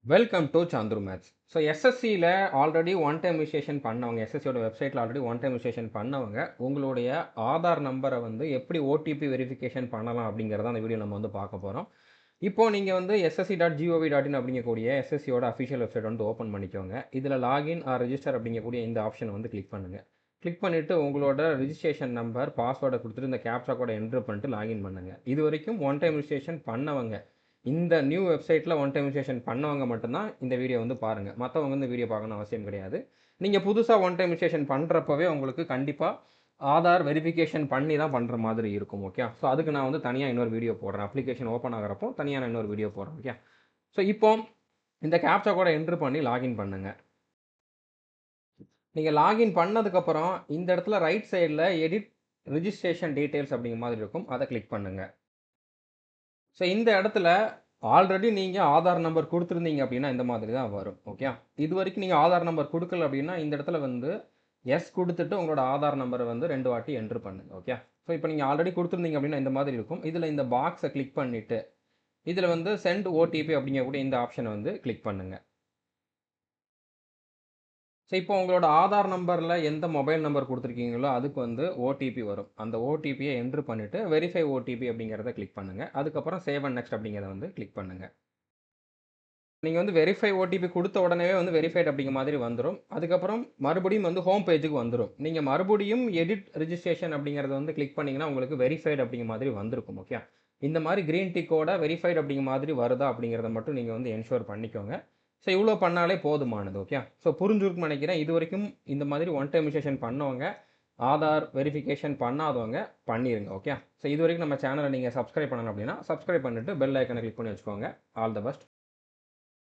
Welcome to Chandru maths. So எஸ்எஸ்சியில் already one time registration பண்ணவங்க, எஸ்எஸ்சியோட வெப்சைட்டில் ஆல்ரெடி ஒன் டைம் ரிஜிஸ்ட்ரேஷன் பண்ணவங்க, உங்களுடைய ஆதார் நம்பரை வந்து எப்படி ஓடிபி வெரிஃபிகேஷன் பண்ணலாம் அப்படிங்கிறத அந்த வீடியோ நம்ம வந்து பார்க்க போகிறோம். இப்போது நீங்கள் வந்து ssc.gov.in அப்படிங்கக்கூடிய எஸ்எஸ்சியோட அஃபிஷியல் வெப்சைட் வந்து ஓப்பன் பண்ணிக்கோங்க. இதில் லாகின் ஆர் ரெஜிஸ்டர் அப்படிங்கக்கூடிய இந்த ஆப்ஷனை வந்து கிளிக் பண்ணுங்கள். கிளிக் பண்ணிவிட்டு உங்களோட ரிஜிஸ்ட்ரேஷன் நம்பர் பாஸ்வேர்டை கொடுத்துட்டு இந்த கேப்சா கோடை என்ட்ரு பண்ணிட்டு லாகின் பண்ணுங்கள். இது வரைக்கும் ஒன் டைம் ரிஜிஸ்ட்ரேஷன் பண்ணவங்க, இந்த நியூ வெப்சைட்டில் ஒன் டைம் ரிஜிஸ்ட்ரேஷன் பண்ணவங்க மட்டும்தான் இந்த வீடியோ வந்து பாருங்கள். மற்றவங்க வந்து வீடியோ பார்க்கணும் அவசியம் கிடையாது. நீங்கள் புதுசாக ஒன் டைம் ரிஜிஸ்ட்ரேஷன் பண்ணுறப்பவே உங்களுக்கு கண்டிப்பாக ஆதார் வெரிஃபிகேஷன் பண்ணி தான் பண்ணுற மாதிரி இருக்கும். ஓகே, ஸோ அதுக்கு நான் வந்து தனியாக இன்னொரு வீடியோ போடுறேன். அப்ளிகேஷன் ஓப்பன் ஆகிறப்போ தனியாக நான் இன்னொரு வீடியோ போடுறேன். ஓகே, ஸோ இப்போ இந்த கேப்சா கோடை என்ட்ரு பண்ணி லாகின் பண்ணுங்கள். நீங்கள் லாகின் பண்ணதுக்கப்புறம் இந்த இடத்துல ரைட் சைடில் எடிட் ரிஜிஸ்ட்ரேஷன் டீட்டெயில்ஸ் அப்படிங்கிற மாதிரி இருக்கும், அதை கிளிக் பண்ணுங்கள். ஸோ இந்த இடத்துல ஆல்ரெடி நீங்கள் ஆதார் நம்பர் கொடுத்துருந்தீங்க அப்படின்னா இந்த மாதிரி தான் வரும். ஓகே, இது வரைக்கும் நீங்கள் ஆதார் நம்பர் கொடுக்கல அப்படின்னா இந்த இடத்துல வந்து எஸ் கொடுத்துட்டு உங்களோட ஆதார் நம்பரை வந்து 2 வாட்டி என்ட்ரு பண்ணுங்க. ஓகே, ஸோ இப்போ நீங்கள் ஆல்ரெடி கொடுத்துருந்தீங்க அப்படின்னா இந்த மாதிரி இருக்கும். இதில் இந்த பாக்ஸை கிளிக் பண்ணிவிட்டு இதில் வந்து சென்ட் ஓடிபி அப்படிங்கக்கூடிய இந்த ஆப்ஷனை வந்து கிளிக் பண்ணுங்கள். ஸோ இப்போ உங்களோட ஆதார் நம்பரில் எந்த மொபைல் நம்பர் கொடுத்துருக்கீங்களோ அதுக்கு வந்து ஓடிபி வரும். அந்த ஓடிபியை என்ட்ரு பண்ணிவிட்டு வெரிஃபை ஓடிபி அப்படிங்கிறத கிளிக் பண்ணுங்கள். அதுக்கப்புறம் சேவ் அண்ட் நெக்ஸ்ட் அப்படிங்கிறத வந்து கிளிக் பண்ணுங்கள். நீங்கள் வந்து வெரிஃபை ஓடிபி கொடுத்த உடனே வந்து வெரிஃபைட் அப்படிங்கிற மாதிரி வந்துடும். அதுக்கப்புறம் மறுபடியும் வந்து ஹோம் பேஜுக்கு வந்துடும். நீங்கள் மறுபடியும் எடிட் ரிஜிஸ்ட்ரேஷன் அப்படிங்கிறத வந்து கிளிக் பண்ணிங்கன்னா உங்களுக்கு வெரிஃபைட் அப்படிங்கிற மாதிரி வந்திருக்கும். ஓகே, இந்த மாதிரி க்ரீன் டிக்கோட வெரிஃபைட் அப்படிங்கிற மாதிரி வருதா அப்படிங்கிறத மட்டும் நீங்கள் வந்து என்ஷூர் பண்ணிக்கோங்க. ஸோ இவ்வளோ பண்ணாலே போதுமானது. ஓகே, ஸோ புரிஞ்சுருக்குன்னு நினைக்கிறேன். இது வரைக்கும் இந்த மாதிரி ஒன் டைம் ரிஜிஸ்ட்ரேஷன் பண்ணவங்க, ஆதார் வெரிஃபிகேஷன் பண்ணாதவங்க பண்ணிடுங்க. ஓகே, ஸோ இது வரைக்கும் நம்ம சேனலை நீங்கள் சப்ஸ்கிரைப் பண்ணணும் அப்படின்னா சப்ஸ்கிரைப் பண்ணிவிட்டு பெல் ஐக்கனை கிளிக் பண்ணி வச்சுக்கோங்க. All the best.